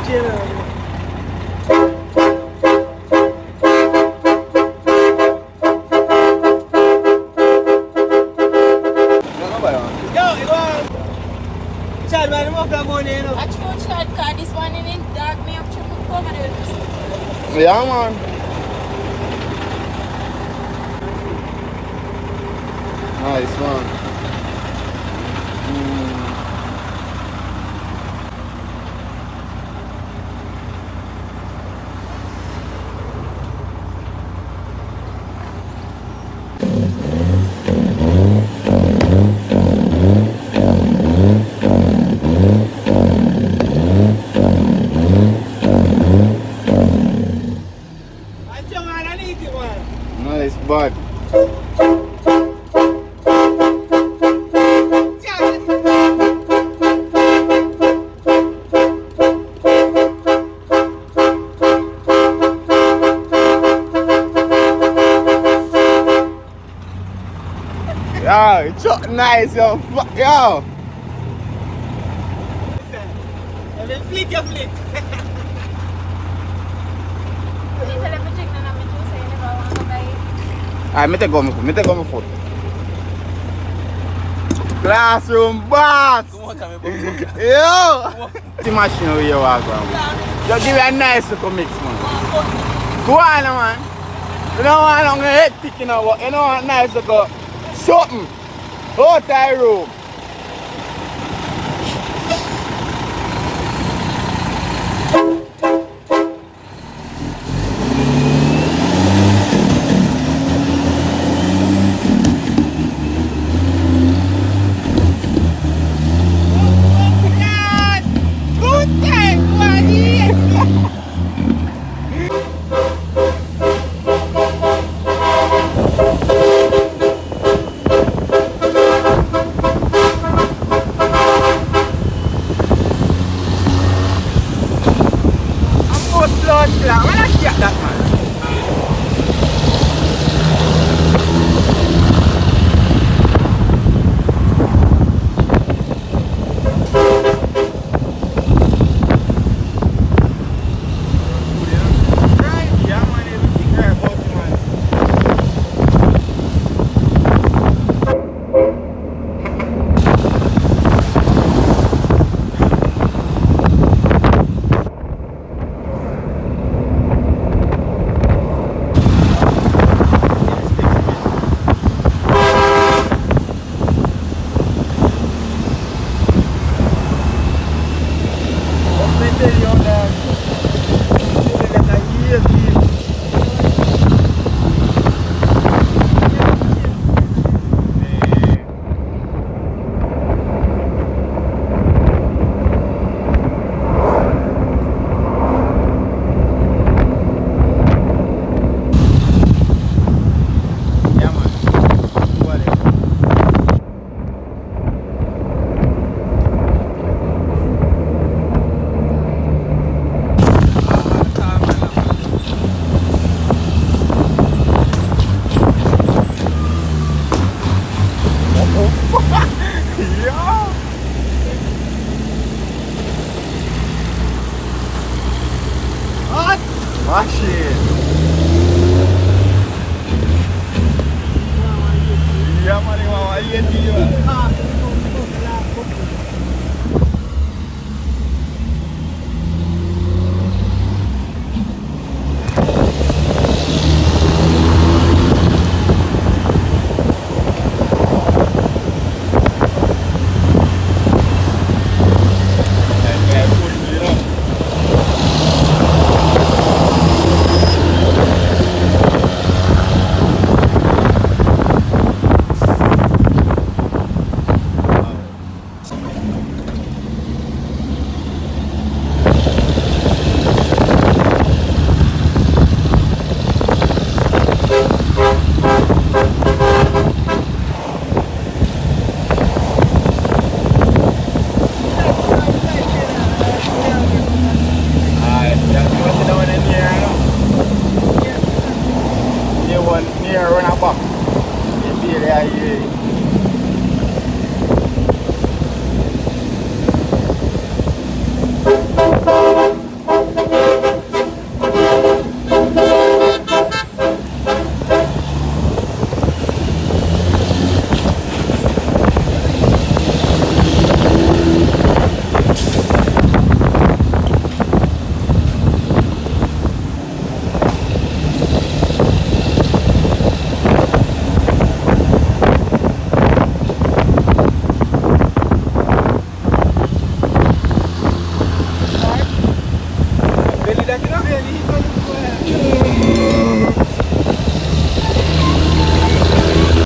Chad, man, I'm off that money, you know. I told Chad, cause this one in it dark me up to come and help us. Yeah, man. Nice, man. Nice, bud. Yo, it's so nice, yo. Yo. And then flick your flick. Alright, me take go my foot. Classroom boss! Yo! The machine where you walk around. Just give me a nice little mix, man. Go on, man. You don't want long hectic, you know, but you don't want nice little something. Hotel room. Machine. Yeah, man, you want to